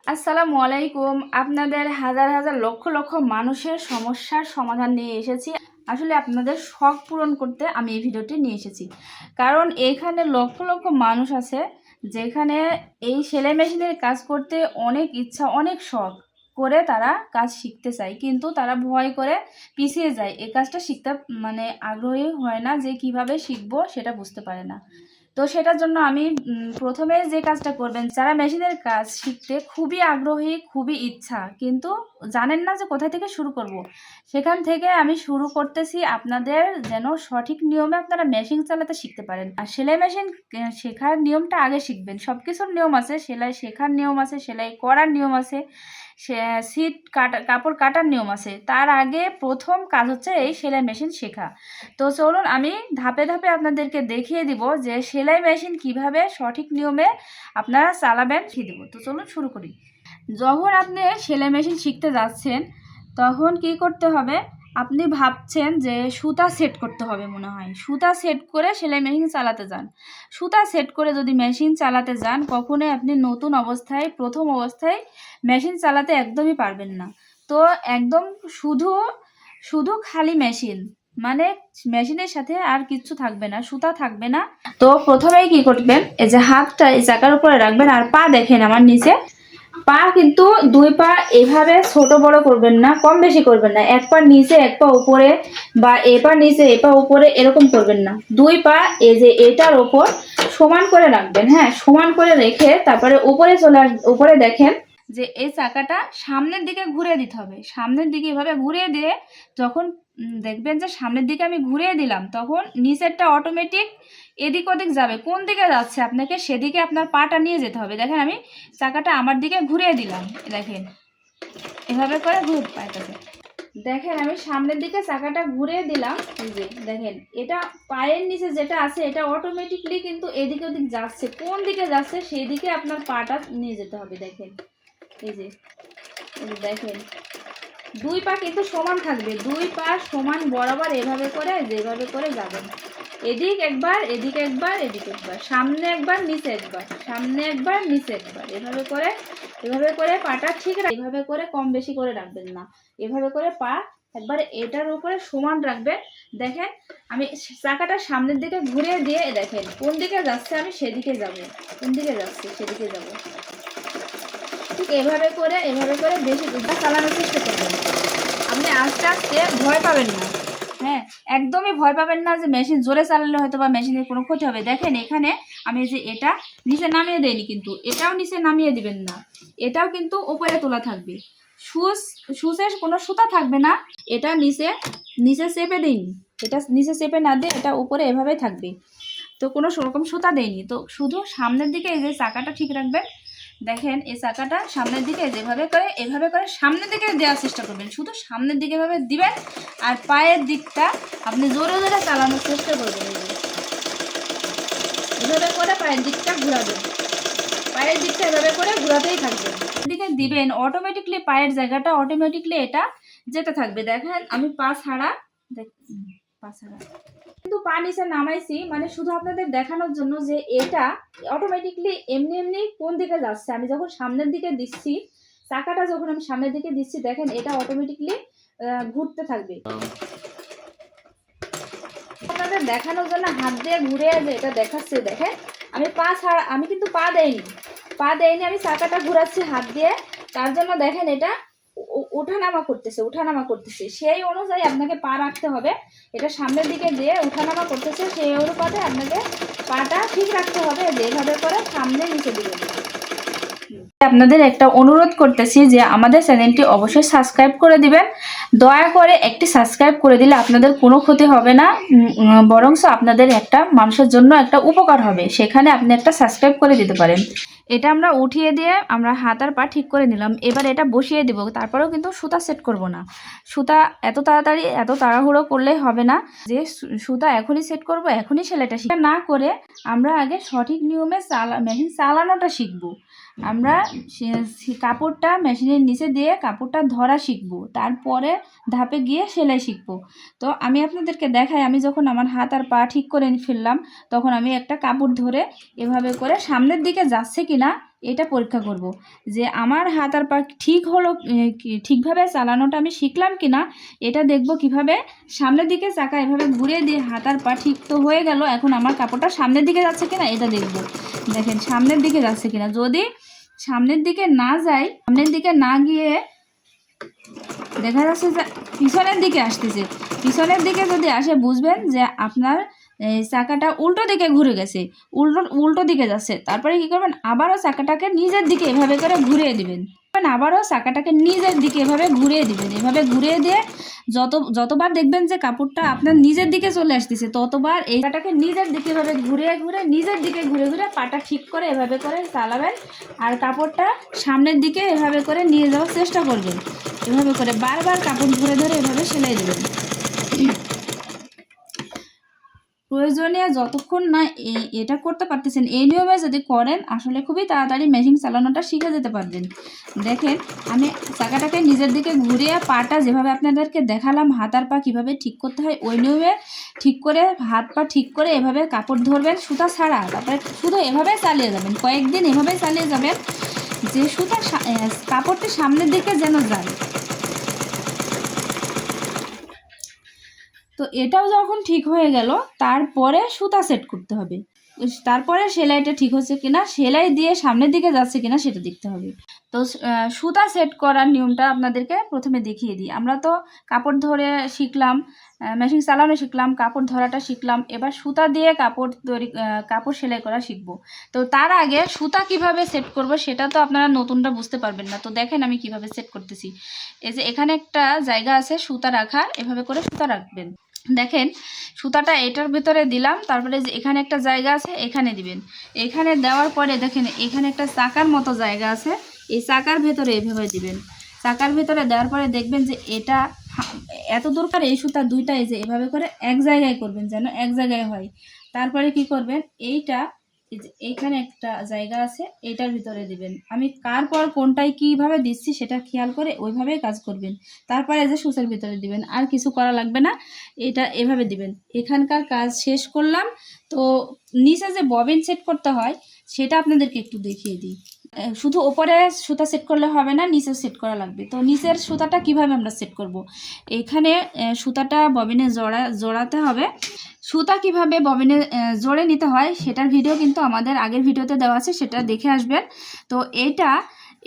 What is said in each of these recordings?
আসসালামু আলাইকুম। আপনাদের হাজার হাজার লক্ষ লক্ষ মানুষের সমস্যার সমাধান নিয়ে এসেছি। আসলে আপনাদের শখ পূরণ করতে আমি এই ভিডিওটি নিয়ে এসেছি, কারণ এখানে লক্ষ লক্ষ মানুষ আছে যেখানে এই সেলাই মেশিনের কাজ করতে অনেক ইচ্ছা, অনেক শখ করে তারা কাজ শিখতে চায়, কিন্তু তারা ভয় করে পিছিয়ে যায়। এই কাজটা শিখতে আগ্রহী হয় না, যে কিভাবে শিখবো সেটা বুঝতে পারে না। তো সেটার জন্য আমি প্রথমে যে কাজটা করবেন, যারা মেশিনের কাজ শিখতে খুবই আগ্রহী, খুবই ইচ্ছা, কিন্তু জানেন না যে কোথা থেকে শুরু করব, সেখান থেকে আমি শুরু করতেছি আপনাদের, যেন সঠিক নিয়মে আপনারা মেশিন চালাতে শিখতে পারেন। আর সেলাই মেশিন শেখার নিয়মটা আগে শিখবেন। সব কিছুর নিয়ম আছে, সেলাই শেখার নিয়ম আছে, সেলাই করার নিয়ম আছে, সিট কাটা, কাপড় কাটার নিয়ম আছে। তার আগে প্রথম কাজ হচ্ছে এই সেলাই মেশিন শেখা। তো চলুন আমি ধাপে ধাপে আপনাদেরকে দেখিয়ে দিব যে সেলাই মেশিন কিভাবে সঠিক নিয়মে আপনারা চালাবেন, শিখিয়ে দেবো। তো চলুন শুরু করি। যখন আপনি সেলাই মেশিন শিখতে যাচ্ছেন, তখন কি করতে হবে? আপনি ভাবছেন যে সুতা সেট করতে হবে, মনে হয় সুতা সেট করে সেলাই মেশিন চালাতে যান। সুতা সেট করে যদি মেশিন চালাতে যান, কখনোই আপনি নতুন অবস্থায়, প্রথম অবস্থায় মেশিন চালাতে একদমই পারবেন না। তো একদম শুধু শুধু খালি মেশিন, মানে মেশিনের সাথে আর কিচ্ছু থাকবে না, সুতা থাকবে না। তো প্রথমেই কি করবেন, এই যে হাতটা এই চাকার উপরে রাখবেন, আর পা দেখেন আমার নিচে। পা কিন্তু দুই পা এভাবে ছোট বড় করবেন না, কম বেশি করবেন না, এক পা নিচে এক পা উপরে, বা এ পা নিচে এ পা উপরে, এরকম করবেন না। দুই পা এই যে এটার ওপর সমান করে রাখবেন। হ্যাঁ, সমান করে রেখে তারপরে উপরে উপরে দেখেন যে এই চাকাটা সামনের দিকে ঘুরিয়ে দিতে হবে। সামনের দিকে এভাবে ঘুরিয়ে দিয়ে যখন দেখবেন যে সামনের দিকে আমি ঘুরিয়ে দিলাম, তখন নিচেরটা অটোমেটিক এদিক ওদিক যাবে। কোন দিকে যাচ্ছে আপনাকে সেদিকে আপনার পাটা নিয়ে যেতে হবে। দেখেন আমি চাকাটা আমার দিকে ঘুরিয়ে দিলাম, দেখেন এভাবে করে পাইতেছে। দেখেন আমি সামনের দিকে চাকাটা ঘুরিয়ে দিলাম, এই যে দেখেন এটা পায়ের নিচে যেটা আছে এটা অটোমেটিকলি কিন্তু এদিক ওদিক যাচ্ছে। কোন দিকে যাচ্ছে সেই দিকে আপনার পাটা নিয়ে যেতে হবে। দেখেন এই যে দেখেন দুই পা কিন্তু সমান থাকবে, দুই পা সমান বরাবর এভাবে করে যেভাবে করে যাবেন। এদিক একবার, এদিক একবার, এদিক একবার, সামনে একবার, নিচে একবার, সামনে একবার, নিচে একবার, এভাবে করে পাটা ঠিক এভাবে করে কম বেশি করে রাখবেন না। এভাবে করে পা একবার এটার উপরে সমান রাখবেন। দেখেন আমি চাকাটা সামনের দিকে ঘুরিয়ে দিয়ে দেখেন কোন দিকে যাচ্ছে আমি সেদিকে যাব, কোন দিকে যাচ্ছে সেদিকে যাব। ঠিক এভাবে করে বেশি চালানোর চেষ্টা করবেন। আপনি আস্তে আস্তে ভয় পাবেন না। হ্যাঁ, একদমই ভয় পাবেন না যে মেশিন জোরে চালালে হয়তো বা মেশিনের কোনো ক্ষতি হবে। দেখেন এখানে আমি যে এটা নিচে নামিয়ে দেইনি, কিন্তু এটাও নিচে নামিয়ে দিবেন না, এটাও কিন্তু উপরে তোলা থাকবে। সুচের কোনো সুতা থাকবে না, এটা নিচে নিচে চেপে দেইনি, এটা নিচে চেপে না দিয়ে এটা উপরে এভাবেই থাকবে। তো কোনো রকম সুতা দেয়নি। তো শুধু সামনের দিকে এই যে চাকাটা ঠিক রাখবেন। দেখেন এই চাকাটা সামনের দিকে যেভাবে করে এভাবে করে সামনের দিকে দেওয়ার চেষ্টা করবেন, শুধু সামনের দিকে এভাবে দিবেন। আর পায়ের দিকটা আপনি জোরে জোরে চালানোর চেষ্টা করবেন, এভাবে করে পায়ের দিকটা ঘোরাবেন। পায়ের দিকটা এভাবে করে ঘোরাতেই থাকবেন, দিকে দিবেন, অটোমেটিকলি পায়ের জায়গাটা অটোমেটিকলি এটা যেতে থাকবে। দেখেন আমি পা ছাড়া কিন্তু পা নিচে নামাইছি, মানে শুধু আপনাদের দেখানোর জন্য যে এটা অটোমেটিকলি এমনি এমনি কোন দিকে যাচ্ছে। আমি যখন সামনের দিকে দিচ্ছি, চাকাটা যখন আমি সামনের দিকে দিচ্ছি, দেখেন এটা অটোমেটিকলি ঘুরতে থাকবে। আপনাদের দেখানোর জন্য হাত দিয়ে ঘুরে যে এটা দেখাচ্ছে। দেখেন আমি পা ছাড়া, আমি কিন্তু পা দেইনি, আমি চাকাটা ঘুরাচ্ছি হাত দিয়ে। তার জন্য দেখেন এটা ওঠানামা করতেছে, সেই অনুযায়ী আপনাকে পা রাখতে হবে। এটা সামনের দিকে দিয়ে ওঠানামা করতেছে, সেই অনুপাতে আপনাকে পাটা ঠিক রাখতে হবে। যেভাবে করে সামনে নিচে দিকে আপনাদের একটা অনুরোধ করতেছি যে আমাদের চ্যানেলটি অবশ্যই সাবস্ক্রাইব করে দিবেন। দয়া করে একটি সাবস্ক্রাইব করে দিলে আপনাদের কোনো ক্ষতি হবে না, বরং আপনাদের একটা মানুষের জন্য একটা উপকার হবে। সেখানে আপনি একটা সাবস্ক্রাইব করে দিতে পারেন। এটা আমরা উঠিয়ে দিয়ে আমরা হাত আর পা ঠিক করে নিলাম। এবার এটা বসিয়ে দিব, তারপরেও কিন্তু সুতা সেট করব না। সুতা এত তাড়াতাড়ি এত তাড়াহুড়ো করলে হবে না যে সুতা এখনই সেট করব, এখনই সেলাইটা শিখব না করে আমরা আগে সঠিক নিয়মে মেশিন চালানোটা শিখব। আমরা কাপড়টা মেশিনের নিচে দিয়ে কাপড়টা ধরা শিখবো, তারপরে ধাপে গিয়ে সেলাই শিখবো। তো আমি আপনাদেরকে দেখাই, আমি যখন আমার হাত আর পা ঠিক করে ফেললাম, তখন আমি একটা কাপড় ধরে এভাবে করে সামনের দিকে যাচ্ছে কিনা এটা পরীক্ষা করব যে আমার হাত আর পা ঠিক হলো, ঠিকভাবে চালানোটা আমি শিখলাম কি না এটা দেখব। কিভাবে সামনের দিকে চাকা এভাবে ঘুরিয়ে দিয়ে হাত আর পা ঠিক তো হয়ে গেল, এখন আমার কাপড়টা সামনের দিকে যাচ্ছে কিনা এটা দেখব। দেখেন সামনের দিকে যাচ্ছে কিনা, যদি সামনের দিকে না যায়, সামনের দিকে না গিয়ে দেখা যাচ্ছে যে পিছনের দিকে আসতেছে, পিছনের দিকে যদি আসে বুঝবেন যে আপনার চাকাটা উল্টো দিকে ঘুরে গেছে, উল্টো দিকে যাচ্ছে। তারপরে কি করবেন, আবারও চাকাটাকে নিজের দিকে এভাবে করে ঘুরিয়ে দিবেন, আবারও চাকাটাকে নিজের দিকে এভাবে ঘুরিয়ে দিবেন। এভাবে ঘুরিয়ে দিয়ে যতবার দেখবেন যে কাপড়টা আপনার নিজের দিকে চলে আসতেছে, ততবার এই চাকাটাকে নিজের দিকে এভাবে ঘুরিয়ে নিজের দিকে ঘুরে পাটা ঠিক করে এভাবে করে চালাবেন। আর কাপড়টা সামনের দিকে এভাবে করে নিয়ে যাওয়ার চেষ্টা করবেন। এভাবে করে বারবার কাপড় ধরে ধরে এভাবে সেলাই দেবেন। প্রয়োজনীয় যতক্ষণ না এটা করতে পারতেছেন, এই নিয়মে যদি করেন আসলে খুবই তাড়াতাড়ি মেশিন চালানোটা শিখে যেতে পারবেন। দেখেন আমি চাকাটাকে নিজের দিকে ঘুরিয়ে পাটা যেভাবে আপনাদেরকে দেখালাম হাত আর পা কীভাবে ঠিক করতে হয়, ওই নিয়মে ঠিক করে হাত পা ঠিক করে এভাবে কাপড় ধরবেন সুতা ছাড়া, তারপরে শুধু এভাবে চালিয়ে যাবেন, কয়েকদিন এভাবে চালিয়ে যাবেন যে সুতা কাপড়টি সামনের দিকে যেন যায়। তো এটাও যখন ঠিক হয়ে গেল, তারপরে সুতা সেট করতে হবে, তারপরে সেলাইটা ঠিক হচ্ছে কিনা, সেলাই দিয়ে সামনের দিকে যাচ্ছে কিনা সেটা দেখতে হবে। তো সুতা সেট করার নিয়মটা আপনাদেরকে প্রথমে দেখিয়ে দিই। আমরা তো কাপড় ধরে শিখলাম, মেশিন চালানো শিখলাম, কাপড় ধরাটা শিখলাম, এবার সুতা দিয়ে কাপড় সেলাই করা শিখব। তো তার আগে সুতা কিভাবে সেট করব সেটা তো আপনারা নতুনটা বুঝতে পারবেন না। তো দেখেন আমি কিভাবে সেট করতেছি। এই যে এখানে একটা জায়গা আছে সুতা রাখার, এভাবে করে সুতা রাখবেন। দেখেন সুতাটা এটার ভিতরে দিলাম, তারপরে যে এখানে একটা জায়গা আছে এখানে দিবেন। এখানে দেওয়ার পরে দেখেন এখানে একটা চাকার মতো জায়গা আছে, এই চাকার ভেতরে এভাবে দিবেন। চাকার ভেতরে দেওয়ার পরে দেখবেন যে এটা এত দরকার, এই সুতা দুইটা এই যে এভাবে করে এক জায়গায় করবেন যেন এক জায়গায় হয়। তারপরে কি করবেন, এইটা এইখানে একটা জায়গা আছে এটার ভিতরে দিবেন। আমি কার পর কোনটায় কীভাবে দিচ্ছি সেটা খেয়াল করে ওইভাবেই কাজ করবেন। তারপরে যে সুতার ভিতরে দিবেন, আর কিছু করা লাগবে না, এটা এভাবে দিবেন। এখানকার কাজ শেষ করলাম। তো নিচে যে ববিন সেট করতে হয় সেটা আপনাদেরকে একটু দেখিয়ে দিই। শুধু ওপরে সুতা সেট করলে হবে না, নিচে সেট করা লাগবে। তো নিচের সুতাটা কিভাবে আমরা সেট করব, এখানে সুতাটা ববিনে জড়াতে হবে। সুতা কিভাবে ববিনে জোড়ে নিতে হয় সেটার ভিডিও কিন্তু আমাদের আগের ভিডিওতে দেওয়া আছে, সেটা দেখে আসবেন। তো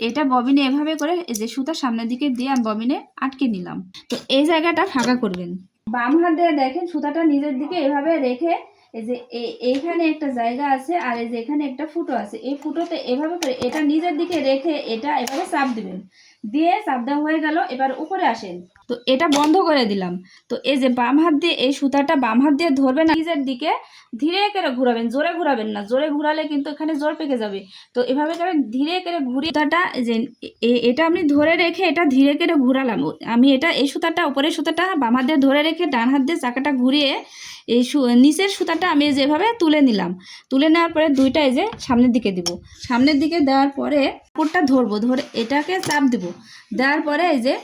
এটা ববিনে এভাবে করে এই যে সুতা সামনের দিকে দিয়ে আমি ববিনে আটকে নিলাম। তো এই জায়গাটা ফাঁকা করবেন, বাম হাত দিয়ে দেখেন সুতাটা নিজের দিকে এভাবে রেখে এই যে এইখানে একটা জায়গা আছে আর এই যে এখানে একটা ফুটো আছে, এই ফুটোতে এভাবে করে এটা নিজের দিকে রেখে এটা এভাবে চাপ দিবেন। দিয়ে চাপ দেওয়া হয়ে গেল, এবার উপরে আসেন। তো এটা বন্ধ করে দিলাম। তো এই যে বাম হাত দিয়ে এই সুতাটা বাম হাত দিয়ে ধরবেন, নিজের দিকে ধীরে করে ঘোরাবেন, জোরে ঘোরাবেন না, জোরে ঘোরালে কিন্তু এখানে জোর পেকে যাবে। তো এভাবে করে ধীরে করে ঘুরিয়ে সুতাটা যে এটা আমি ধরে রেখে এটা ধীরে করে ঘোরালাম। আমি এই সুতাটা উপরের সুতাটা বাম হাত দিয়ে ধরে রেখে ডান হাত দিয়ে চাকাটা ঘুরিয়ে এই নিচের সুতাটা আমি যেভাবে তুলে নিলাম। তুলে নেওয়ার পরে দুইটা এই যে সামনের দিকে দিব, সামনের দিকে দেওয়ার পরে কাপড়টা ধরবো, ধরে এটাকে চাপ দিব। দেওয়ার পরে এই যে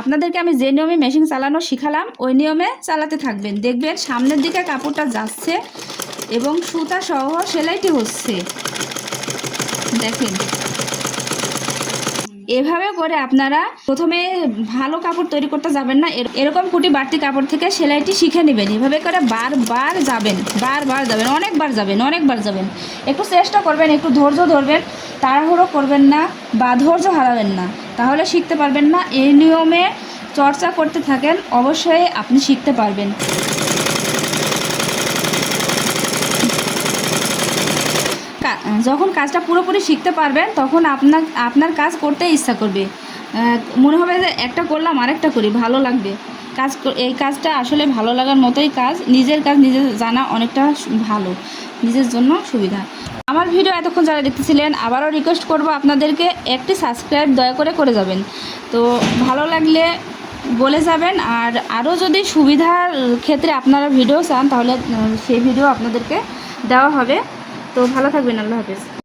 আপনাদেরকে আমি যে নিয়মে মেশিন চালানো শিখালাম ওই নিয়মে চালাতে থাকবেন। দেখবেন সামনের দিকে কাপড়টা যাচ্ছে এবং সুতা সহ সেলাইটি হচ্ছে। দেখেন এভাবে করে আপনারা প্রথমে ভালো কাপড় তৈরি করতে যাবেন না, এরকম কুটি বাড়তি কাপড় থেকে সেলাইটি শিখে নেবেন। এভাবে করে বারবার যাবেন, অনেকবার যাবেন। একটু চেষ্টা করবেন, একটু ধৈর্য ধরবেন, তাড়াহুড়ো করবেন না বা ধৈর্য হারাবেন না, তাহলে শিখতে পারবেন না। এই নিয়মে চর্চা করতে থাকেন, অবশ্যই আপনি শিখতে পারবেন। যখন কাজটা পুরোপুরি শিখতে পারবেন তখন আপনার কাজ করতে ইচ্ছা করবে, মনে হবে যে একটা করলাম আরেকটা করি, ভালো লাগবে। এই কাজটা আসলে ভালো লাগার মতোই কাজ, নিজের কাজ নিজে জানা অনেকটা ভালো, নিজের জন্য সুবিধা। আমার ভিডিও এতক্ষণ যারা দেখতেছিলেন আবারও রিকোয়েস্ট করব আপনাদেরকে একটি সাবস্ক্রাইব দয়া করে যাবেন। তো ভালো লাগলে বলে যাবেন, আর আরও যদি সুবিধার ক্ষেত্রে আপনারা ভিডিও চান তাহলে সেই ভিডিও আপনাদেরকে দেওয়া হবে। তো ভালো থাকবেন, আল্লাহ হাফেজ।